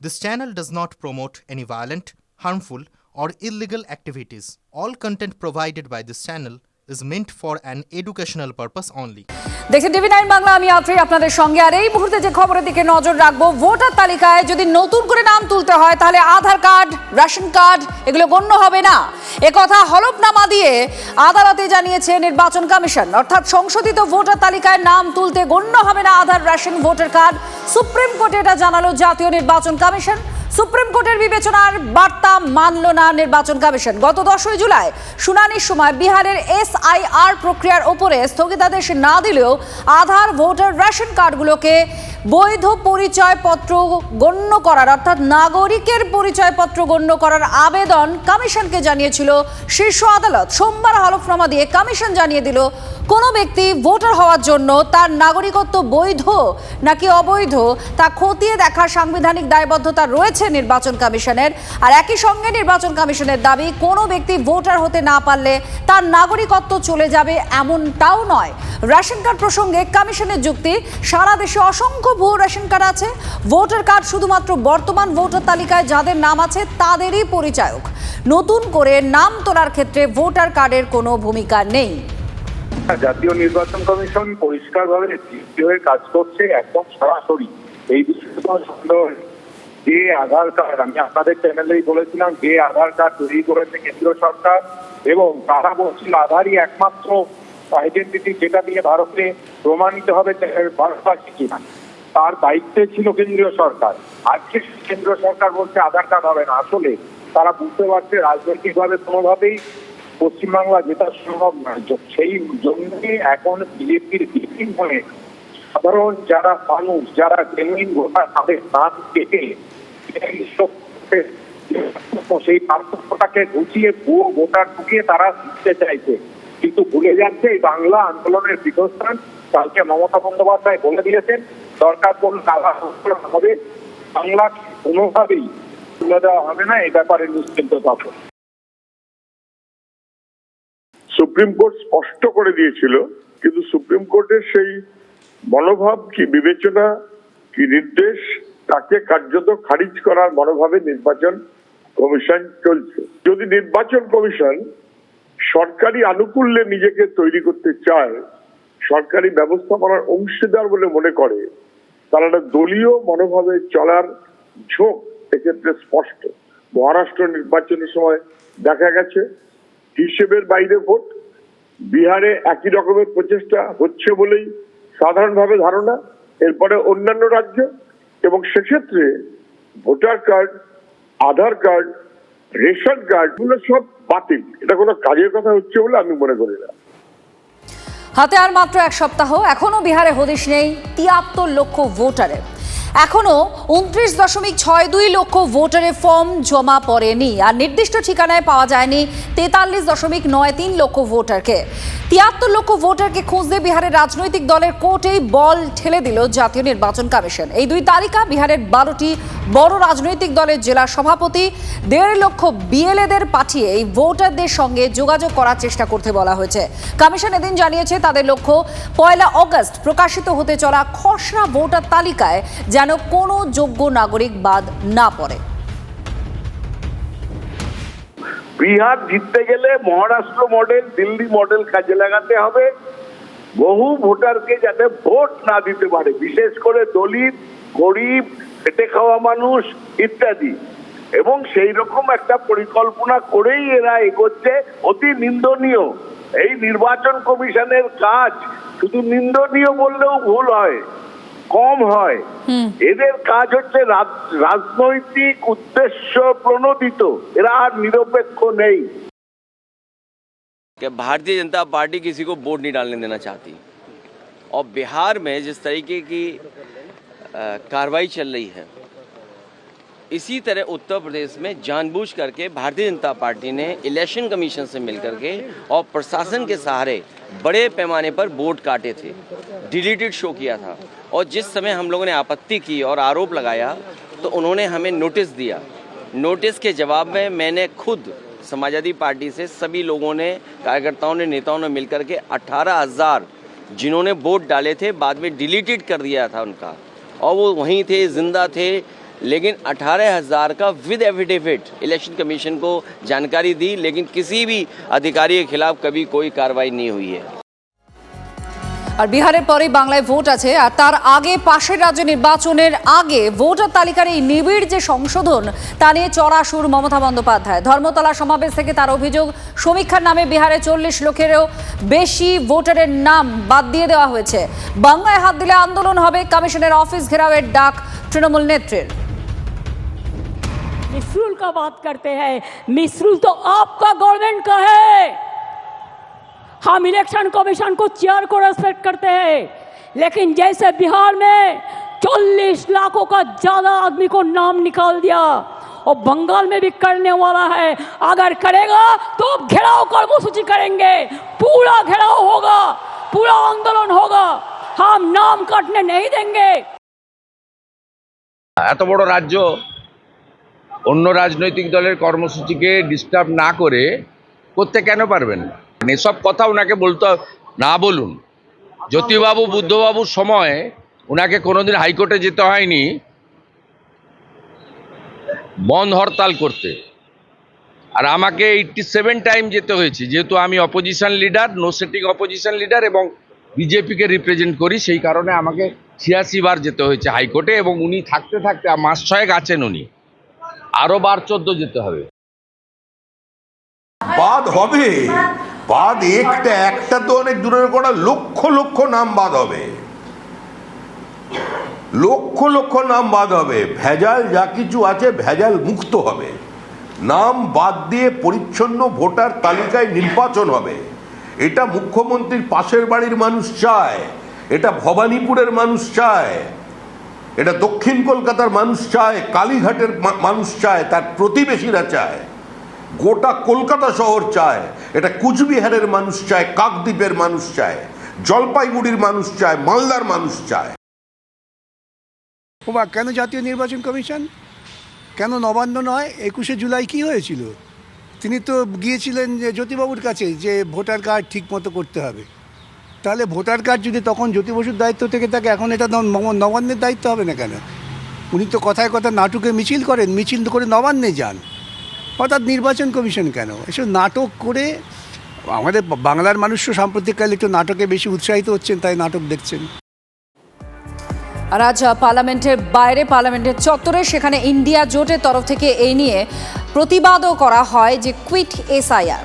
This channel does not promote any violent, harmful, or illegal activities. All content provided by this channel is meant for an educational purpose only. দেখছেন TV 9 Bangla, আমি আফরি আপনাদের সঙ্গে। আর এই মুহূর্তে যে খবরের দিকে নজর রাখবো, ভোটার তালিকায় যদি নতুন করে নাম তুলতে হয় তাহলে আধার কার্ড, রেশন কার্ড এগুলো গণ্য হবে না। একথা হলফনামা দিয়ে আদালতে জানিয়েছে নির্বাচন কমিশন। অর্থাৎ সংশোধিত ভোটার তালিকায় নাম তুলতে গণ্য হবে না আধার, রেশন, ভোটার কার্ড। সুপ্রিম কোর্টে এটা জানালো জাতীয় নির্বাচন কমিশন। সুপ্রিম কোর্টের বিবেচনার বার্তা মানল না নির্বাচন কমিশন। গত 10 জুলাই শুনানির সময় বিহারের SIR প্রক্রিয়ার উপরে স্থগিতাদেশ না দিলেও আধার, ভোটার, রেশন কার্ডগুলোকে বৈধ পরিচয়পত্র গণ্য করার, অর্থাৎ নাগরিকের পরিচয়পত্র গণ্য করার আবেদন কমিশনকে জানিয়েছিল শীর্ষ আদালত। সোমবার হলফনামা দিয়ে কমিশন জানিয়ে দিল কোনো ব্যক্তি ভোটার হওয়ার জন্য তার নাগরিকত্ব বৈধ নাকি অবৈধ তা খতিয়ে দেখার সাংবিধানিক দায়বদ্ধতা রয়েছে নির্বাচন কমিশনের। আর একই সঙ্গে নির্বাচন কমিশনের দাবি, কোনো ব্যক্তি ভোটার হতে না পারলে তার নাগরিকত্ব চলে যাবে এমনটাও নয়। রেশন কার্ড প্রসঙ্গে কমিশনের যুক্তি, সারা দেশে অসংখ্য ভুয়ো রেশন কার্ড আছে। ভোটার কার্ড শুধুমাত্র বর্তমান ভোটার তালিকায় যাদের নাম আছে তাদেরই পরিচায়ক। নতুন করে নাম তোলার ক্ষেত্রে ভোটার কার্ডের কোনো ভূমিকা নেই। জাতীয় নির্বাচন কমিশন পরিষ্কারভাবে হয়ে কাজ করছে, একদম সরাসরি। এই বিষয়ে সন্দেহ, যে আধার কার্ড আমি আপনাদের চ্যানেলেই বলেছিলাম, যে আধার কার্ড তৈরি করেছে কেন্দ্রীয় সরকার, এবং তারা বলছিল আধারই একমাত্র আইডেন্টিটি যেটা দিয়ে ভারতে প্রমাণিত হবে ভারতবাসী কিনা, তার দায়িত্বে ছিল কেন্দ্রীয় সরকার। আজকে কেন্দ্রীয় সরকার বলছে আধার কার্ড হবে না। আসলে তারা বুঝতে পারছে রাজনৈতিকভাবে কোনোভাবেই পশ্চিমবাংলা যেটা সম্ভব নয়। সেই জন্যে এখন বিজেপির ভিকটিম হয়ে সাধারণ যারা মানুষ, যারা জেনুইন ভোটার, তাদের নাম কেটে সেই পার্থক্যটাকে ঘুচিয়ে ভুয়ো ভোটার ঢুকিয়ে তারা জিততে চাইছে, কিন্তু ভুলে যাচ্ছে এই বাংলা আন্দোলনের পীঠস্থান। কালকে মমতা বন্দ্যোপাধ্যায় বলে দিয়েছেন দরকার পড়লে আলাদা হবে, বাংলা কোনোভাবেই তুলে দেওয়া হবে না। এই ব্যাপারে নিশ্চিন্ত থাকো। সুপ্রিম কোর্ট স্পষ্ট করে দিয়েছিল, কিন্তু সুপ্রিম কোর্টের সেই মনোভাব কি বিবেচনা কি নির্দেশ, তাকে কার্যত খারিজ করার মনোভাবে নির্বাচন কমিশন চলছে। যদি নির্বাচন কমিশন সরকারি আনুকূল্যে নিজেকে তৈরি করতে চায়, সরকারি ব্যবস্থাপনার অংশীদার বলে মনে করে, তারা একটা দলীয় মনোভাবে চলার ঝোঁক এক্ষেত্রে স্পষ্ট। মহারাষ্ট্র নির্বাচনের সময় দেখা গেছে হিসেবের বাইরে ভোট। বিহারে একই রকমের প্রচেষ্টা হচ্ছে বলেই সাধারণভাবে ধারণা, এরপরে অন্যান্য রাজ্য, এবং সেক্ষেত্রে ভোটার কার্ড, আধার কার্ড, রেশন কার্ড গুলো সব বাতিল। এটা কোনো কাজের কথা হচ্ছে বলে আমি মনে করি না। হাতে আর মাত্র 1 সপ্তাহ, এখনো বিহারে হদিশ নেই 73 লক্ষ ভোটারের। এখনো 29.62 লক্ষ ভোটারের ফর্ম জমা পড়েনি। আর নির্দিষ্ট ঠিকানায় পাওয়া যায়নি 43.93 লক্ষ ভোটারকে। 73 লক্ষ ভোটারকে খুঁজতে বিহারের রাজনৈতিক দলের কোর্টেই বল ঠেলে দিল জাতীয় নির্বাচন কমিশন। এই দুই তালিকা বিহারের 12টি বড় রাজনৈতিক দলের জেলা সভাপতি 1.5 লক্ষ BLA-দের পাঠিয়ে এই ভোটারদের সঙ্গে যোগাযোগ করার চেষ্টা করতে বলা হয়েছে। কমিশন এদিন জানিয়েছে তাদের লক্ষ্য 1 আগস্ট প্রকাশিত হতে চলা খসড়া ভোটার তালিকায় যেন কোনো যোগ্য নাগরিক বাদ না পড়ে। বিহার জিততে গেলে মহারাষ্ট্র মডেল, দিল্লি মডেল কাজে লাগাতে হবে, বহু ভোটারকে যাতে ভোট না দিতে পারে, বিশেষ করে দলিত, গরিব, খেটে খাওয়া মানুষ ইত্যাদি। এবং সেই রকম একটা পরিকল্পনা করেই এরা এগোচ্ছে। অতি নিন্দনীয় এই নির্বাচন কমিশনের কাজ। শুধু নিন্দনীয় বললেও ভুল হয়, কম হয়। এদের কাজ হচ্ছে রাজনৈতিক উদ্দেশ্য প্রণোদিত, এরা আর নিরপেক্ষ নেই। भारतीय जनता पार्टी किसी को वोट नहीं डालने देना चाहती, और बिहार में जिस तरीके की कार्रवाई चल रही है, इसी तरह उत्तर प्रदेश में जानबूझ करके भारतीय जनता पार्टी ने इलेक्शन कमीशन से मिलकर के और प्रशासन के सहारे बड़े पैमाने पर वोट काटे थे, डिलीटेड शो किया था। और जिस समय हम लोगों ने आपत्ति की और आरोप लगाया तो उन्होंने हमें नोटिस दिया। नोटिस के जवाब में मैंने खुद समाजवादी पार्टी से सभी लोगों ने, कार्यकर्ताओं ने, नेताओं ने मिलकर के 18,000 जिन्होंने वोट डाले थे बाद में डिलीटेड कर दिया था उनका, और वो वहीं थे, जिंदा थे, लेकिन 18,000 का विद एफिडेविट इलेक्शन कमीशन को जानकारी दी, लेकिन किसी भी अधिकारी के खिलाफ कभी कोई कार्रवाई नहीं हुई है। আর বিহারের পরেই বাংলায় ভোট আছে, আর তার আগে পাশের রাজ্য নির্বাচনের আগে ভোটার তালিকার এই নিবিড় যে সংশোধন তা নিয়ে চড়া সুর মমতা বন্দ্যোপাধ্যায়। ধর্মতলা সমাবেশ থেকে তার অভিযোগ, সমীক্ষার নামে বিহারে 40 লক্ষেরও বেশি ভোটারের নাম বাদ দিয়ে দেওয়া হয়েছে। বাংলায় হাত দিলে আন্দোলন হবে, কমিশনের অফিস ঘেরাওয়ের ডাক তৃণমূল নেত্রীর। मिसरूल का बात करते हैं, मिसरूल तो आपका गवर्नमेंट का है। हम इलेक्शन कमीशन को चेयर को रेस्पेक्ट करते हैं, लेकिन जैसे बिहार में 40 लाखों का ज्यादा आदमी को नाम निकाल दिया और बंगाल में भी करने वाला है, अगर करेगा तो घेराव कर्मसूची करेंगे, पूरा घेराव होगा, पूरा आंदोलन होगा, हम नाम काटने नहीं देंगे। এত বড় রাজ্য অন্য রাজনৈতিক দলের কর্মসূচিকে ডিস্টার্ব না করে করতে কেন পারবেন না? এসব কথা ওনাকে বলতে না বলুন। জ্যোতিবাবু বুদ্ধবাবুর সময় ওনাকে কোনোদিন হাইকোর্টে যেতে হয়নি বন্ধ হরতাল করতে, আর আমাকে 87 টাইম যেতে হয়েছে, যেহেতু আমি opposition leader, no sitting opposition leader এবং বিজেপিকে রিপ্রেজেন্ট করি, সেই কারণে আমাকে 86 বার যেতে হয়েছে হাইকোর্টে, এবং উনি থাকতে থাকতে মাস 6 আছেন, উনি আরও বার 14 যেতে হবে। বাদ হবে, বাদ একটা তো অনেক দূরের কথা, লক্ষ লক্ষ নাম বাদ হবে, লক্ষ লক্ষ নাম বাদ হবে। ভেজাল যা কিছু আছে ভেজাল মুক্ত হবে, নাম বাদ দিয়ে পরিচ্ছন্ন ভোটার তালিকায় নির্বাচন হবে। এটা মুখ্যমন্ত্রীর পাশের বাড়ির মানুষ চায়, এটা ভবানীপুরের মানুষ চায়, এটা দক্ষিণ কলকাতার মানুষ চায়, কালীঘাটের মানুষ চায়, তার প্রতিবেশীরা চায়, গোটা কলকাতা শহর চায়, এটা কুচবিহারের মানুষ চায়, কাকদ্বীপের মানুষ চায়, জলপাইগুড়ির মানুষ চায়, মালদার মানুষ চায়। কেন জাতীয় নির্বাচন কমিশন, কেন নবান্ন নয়? 21শে জুলাই কি হয়েছিল? তিনি তো গিয়েছিলেন যে জ্যোতিবাবুর কাছে যে ভোটার কার্ড ঠিক মতো করতে হবে। তাহলে ভোটার কার্ড যদি তখন জ্যোতি বসুর দায়িত্ব থেকে থাকে, এখন এটা নবান্নের দায়িত্ব হবে না কেন? উনি তো কথায় কথা নাটকে মিছিল করেন, মিছিল করে নবান্নে যান, অর্থাৎ নির্বাচন কমিশন কেন? এসব নাটক করে আমাদের বাংলার মানুষও সাম্প্রতিককালে একটু নাটকে বেশি উৎসাহিত হচ্ছেন, তাই নাটক দেখছেন। আর আজ পার্লামেন্টের বাইরে, পার্লামেন্টের চত্বরে, সেখানে ইন্ডিয়া জোটের তরফ থেকে এই নিয়ে প্রতিবাদও করা হয় যে কুইট SIR।